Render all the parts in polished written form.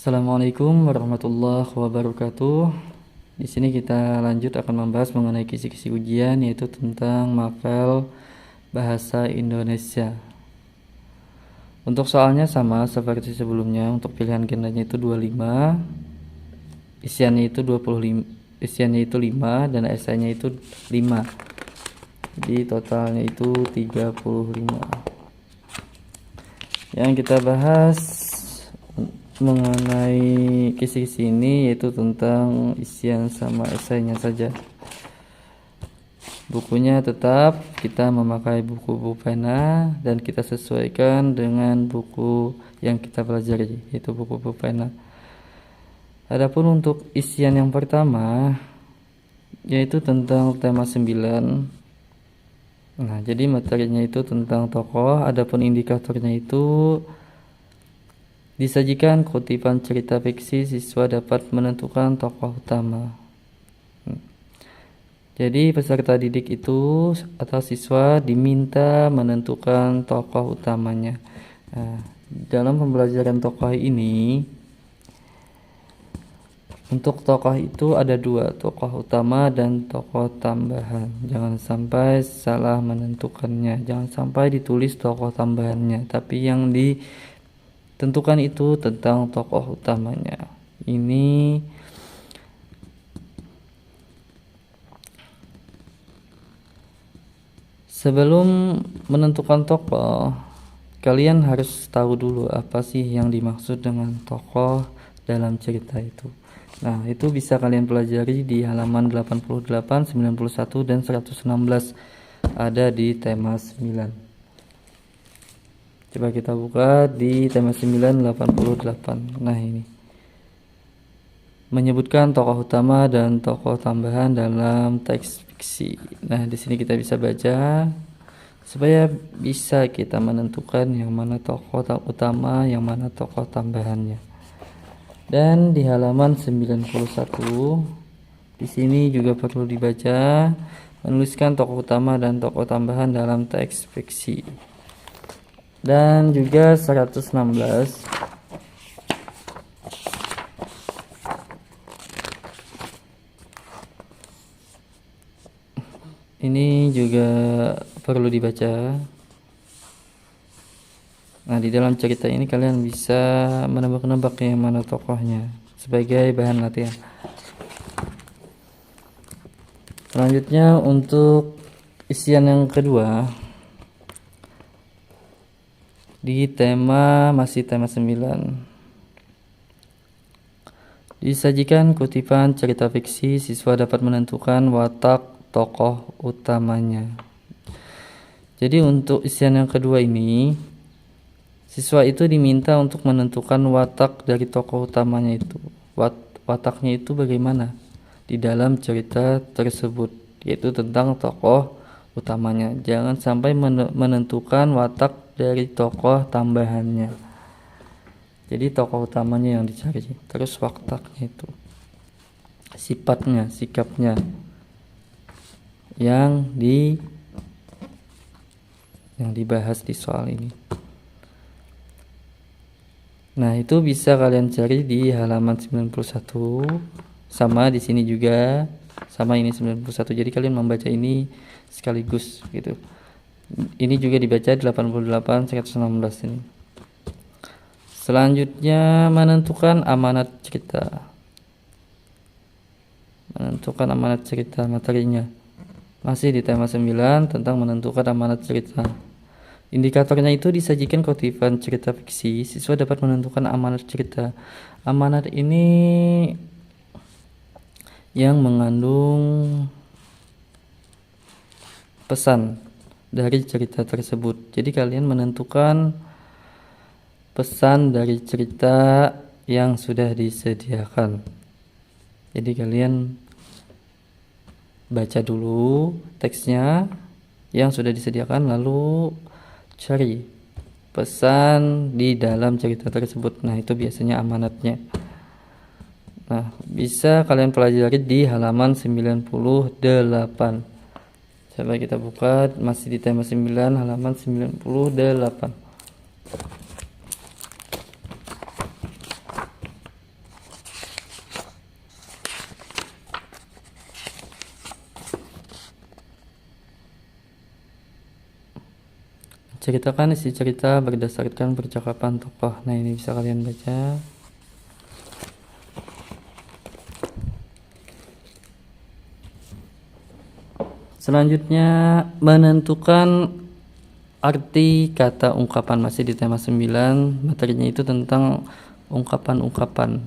Assalamualaikum warahmatullahi wabarakatuh. Di sini kita lanjut akan membahas mengenai kisi-kisi ujian, yaitu tentang mapel bahasa Indonesia. Untuk soalnya sama seperti sebelumnya, untuk pilihan gendanya itu 25, isiannya itu 25, isiannya itu 5 dan esainya itu 5. Jadi totalnya itu 35. Yang kita bahas mengenai kisi-kisi ini yaitu tentang isian sama esainya saja. Bukunya tetap kita memakai buku pena dan kita sesuaikan dengan buku yang kita pelajari, yaitu buku pena. Adapun untuk isian yang pertama yaitu tentang tema 9. Nah, jadi materinya itu tentang tokoh, adapun indikatornya itu disajikan kutipan cerita fiksi, siswa dapat menentukan tokoh utama. Jadi peserta didik itu atau siswa diminta menentukan tokoh utamanya. Nah, dalam pembelajaran tokoh ini, untuk tokoh itu ada 2, tokoh utama dan tokoh tambahan. Jangan sampai salah menentukannya, jangan sampai ditulis tokoh tambahannya, tapi yang ditentukan itu tentang tokoh utamanya. Ini sebelum menentukan tokoh, kalian harus tahu dulu apa sih yang dimaksud dengan tokoh dalam cerita itu. Nah, itu bisa kalian pelajari di halaman 88, 91, dan 116. Ada di tema 9. Coba kita buka di tema 9, 88. Nah, ini menyebutkan tokoh utama dan tokoh tambahan dalam teks fiksi. Nah, di sini kita bisa baca supaya bisa kita menentukan yang mana tokoh utama, yang mana tokoh tambahannya. Dan di halaman 91 di sini juga perlu dibaca, menuliskan tokoh utama dan tokoh tambahan dalam teks fiksi. Dan juga 116 ini juga perlu dibaca. Nah, di dalam cerita ini kalian bisa menebak-nebak yang mana tokohnya sebagai bahan latihan. Selanjutnya untuk isian yang kedua di masih tema 9. Disajikan kutipan cerita fiksi, siswa dapat menentukan watak tokoh utamanya. Jadi untuk isian yang kedua ini, siswa itu diminta untuk menentukan watak dari tokoh utamanya itu. Wataknya itu bagaimana di dalam cerita tersebut, yaitu tentang tokoh utamanya. Jangan sampai menentukan watak dari tokoh tambahannya. Jadi tokoh utamanya yang dicari, terus wataknya itu, sifatnya, sikapnya yang dibahas di soal ini. Nah, itu bisa kalian cari di halaman 91. Sama di sini juga, sama ini 91. Jadi kalian membaca ini sekaligus gitu. Ini juga dibaca 88, 116 ini. Selanjutnya menentukan amanat cerita. Menentukan amanat cerita materinya. Masih di tema 9 tentang menentukan amanat cerita. Indikatornya itu disajikan kutipan cerita fiksi, siswa dapat menentukan amanat cerita. Amanat ini yang mengandung pesan dari cerita tersebut. Jadi kalian menentukan pesan dari cerita yang sudah disediakan. Jadi kalian baca dulu teksnya yang sudah disediakan, lalu cari pesan di dalam cerita tersebut. Nah, itu biasanya amanatnya. Nah, bisa kalian pelajari di halaman 98. Coba kita buka, masih di tema 9, halaman 98. Ceritakan isi cerita berdasarkan percakapan tokoh. Nah, ini bisa kalian baca. Selanjutnya, menentukan arti kata ungkapan. Masih di tema 9, materinya itu tentang ungkapan-ungkapan.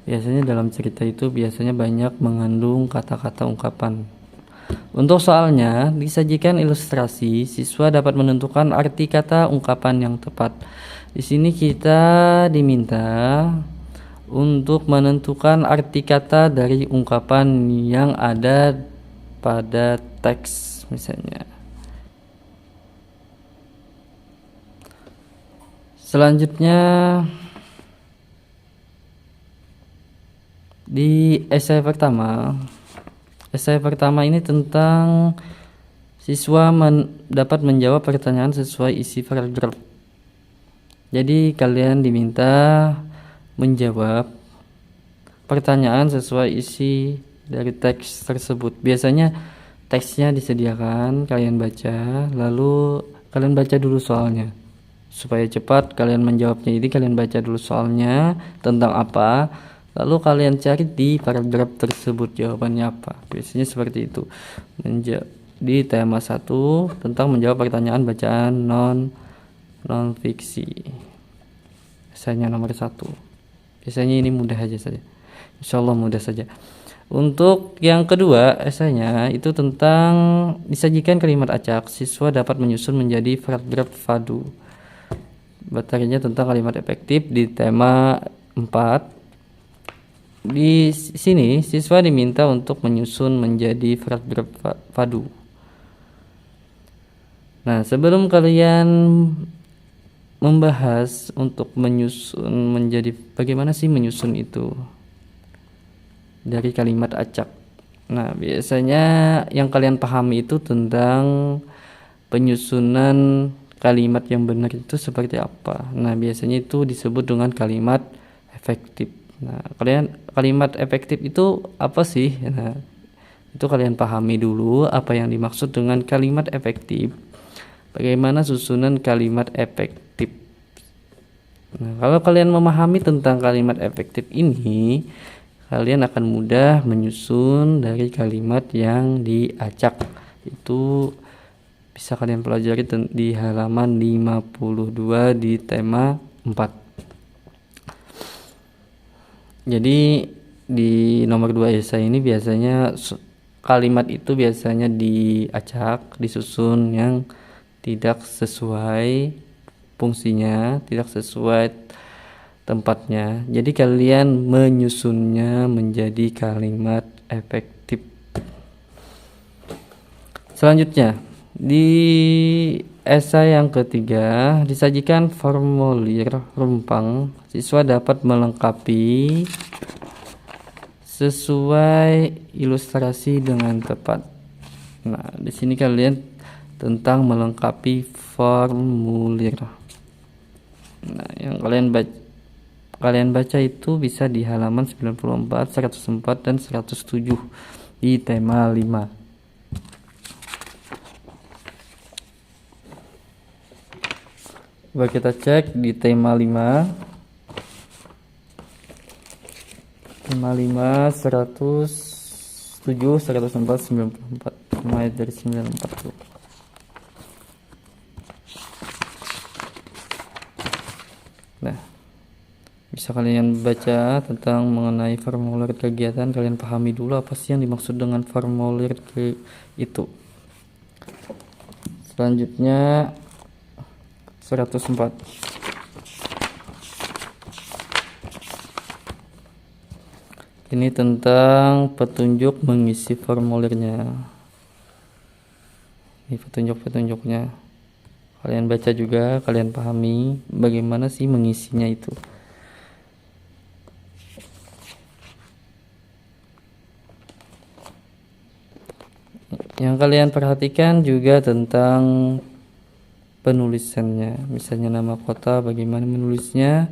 Biasanya dalam cerita itu biasanya banyak mengandung kata-kata ungkapan. Untuk soalnya, disajikan ilustrasi, siswa dapat menentukan arti kata ungkapan yang tepat. Di sini kita diminta untuk menentukan arti kata dari ungkapan yang ada pada teks misalnya. Selanjutnya di esai pertama ini tentang siswa dapat menjawab pertanyaan sesuai isi paragraf. Jadi kalian diminta menjawab pertanyaan sesuai isi dari teks tersebut. Biasanya teksnya disediakan, kalian baca, lalu kalian baca dulu soalnya. Supaya cepat kalian menjawabnya, ini kalian baca dulu soalnya tentang apa, lalu kalian cari di paragraf tersebut jawabannya apa. Biasanya seperti itu. Di tema 1 tentang menjawab pertanyaan bacaan non fiksi. Esainya nomor 1. Biasanya ini mudah aja saja. Insyaallah mudah saja. Untuk yang kedua, esainya itu tentang disajikan kalimat acak. Siswa dapat menyusun menjadi paragraf fadu. Materinya tentang kalimat efektif di tema 4. Di sini siswa diminta untuk menyusun menjadi paragraf fadu. Nah, sebelum kalian membahas untuk menyusun menjadi bagaimana sih menyusun itu dari kalimat acak. Nah, biasanya yang kalian pahami itu tentang penyusunan kalimat yang benar itu seperti apa. Nah, biasanya itu disebut dengan kalimat efektif. Nah, kalimat efektif itu apa sih? Nah, itu kalian pahami dulu apa yang dimaksud dengan kalimat efektif. Bagaimana susunan kalimat efektif. Nah, kalau kalian memahami tentang kalimat efektif ini, kalian akan mudah menyusun dari kalimat yang diacak. Itu bisa kalian pelajari di halaman 52 di tema 4. Jadi di nomor 2 esai ini biasanya kalimat itu biasanya diacak, disusun yang tidak sesuai fungsinya, tidak sesuai tempatnya. Jadi kalian menyusunnya menjadi kalimat efektif. Selanjutnya, di esai yang ketiga disajikan formulir rumpang. Siswa dapat melengkapi sesuai ilustrasi dengan tepat. Nah, di sini kalian tentang melengkapi formulir. Nah, yang kalian baca itu bisa di halaman 94, 104 dan 107 di tema 5. Coba kita cek di tema 5. Tema 5 107, 104, 94. Mulai dari 94 dulu. Nah, bisa kalian baca tentang mengenai formulir kegiatan. Kalian pahami dulu apa sih yang dimaksud dengan formulir itu. Selanjutnya 104. Ini tentang petunjuk mengisi formulirnya. Ini petunjuk-petunjuknya. Kalian baca juga, kalian pahami bagaimana sih mengisinya itu. Yang kalian perhatikan juga tentang penulisannya. Misalnya nama kota, bagaimana menulisnya,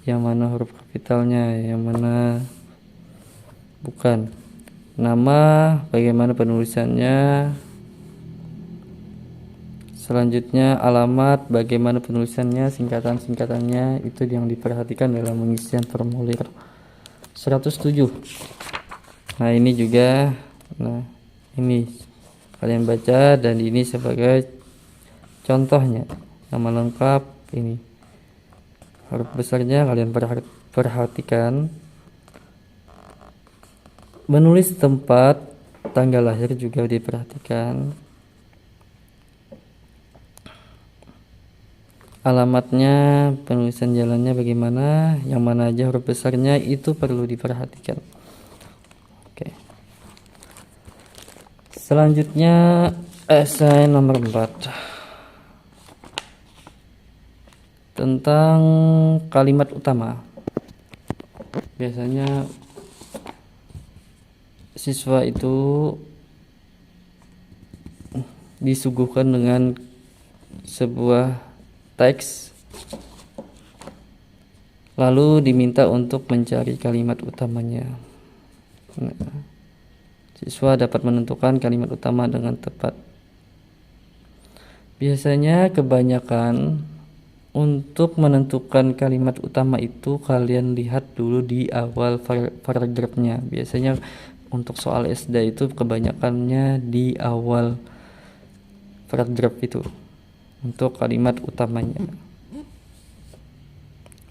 yang mana huruf kapitalnya, yang mana bukan. Nama, bagaimana penulisannya. Selanjutnya alamat, bagaimana penulisannya, singkatan-singkatannya itu yang diperhatikan dalam pengisian formulir. 107. Nah ini juga, nah ini kalian baca dan ini sebagai contohnya. Nama lengkap ini, huruf besarnya kalian perhatikan. Menulis tempat, tanggal lahir juga diperhatikan. Alamatnya, penulisan jalannya bagaimana, yang mana aja huruf besarnya itu perlu diperhatikan. Oke. Selanjutnya esai nomor 4 tentang kalimat utama. Biasanya siswa itu disuguhkan dengan sebuah teks, lalu diminta untuk mencari kalimat utamanya. Nah, siswa dapat menentukan kalimat utama dengan tepat. Biasanya kebanyakan untuk menentukan kalimat utama itu kalian lihat dulu di awal paragrafnya. Biasanya untuk soal SD itu kebanyakannya di awal paragraf itu untuk kalimat utamanya.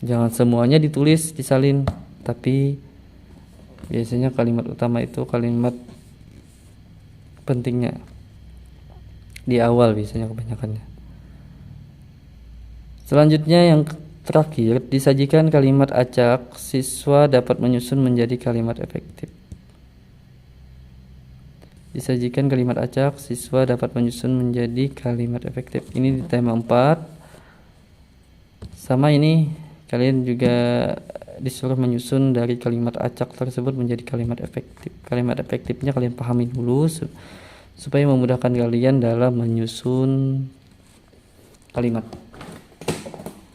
Jangan semuanya ditulis disalin, tapi biasanya kalimat utama itu kalimat pentingnya di awal biasanya kebanyakannya. Selanjutnya yang terakhir, disajikan kalimat acak, siswa dapat menyusun menjadi kalimat efektif. Disajikan kalimat acak, siswa dapat menyusun menjadi kalimat efektif. Ini di tema 4. Sama ini, kalian juga disuruh menyusun dari kalimat acak tersebut menjadi kalimat efektif. Kalimat efektifnya kalian pahami dulu supaya memudahkan kalian dalam menyusun kalimat.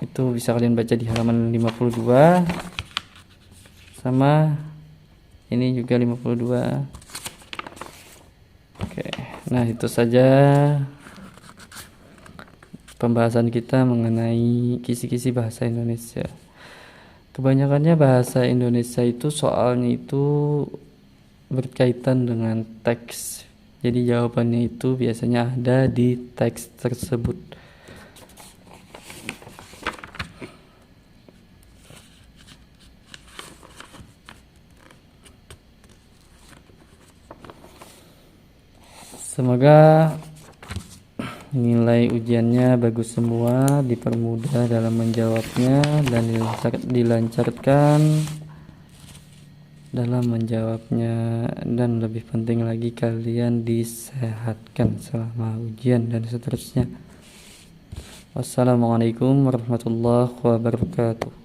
Itu bisa kalian baca di halaman 52. Sama ini juga 52. Oke, nah itu saja pembahasan kita mengenai kisi-kisi bahasa Indonesia. Kebanyakannya bahasa Indonesia itu soalnya itu berkaitan dengan teks. Jadi jawabannya itu biasanya ada di teks tersebut. Semoga nilai ujiannya bagus semua, dipermudah dalam menjawabnya dan dilancarkan dalam menjawabnya, dan lebih penting lagi kalian disehatkan selama ujian dan seterusnya. Wassalamualaikum warahmatullahi wabarakatuh.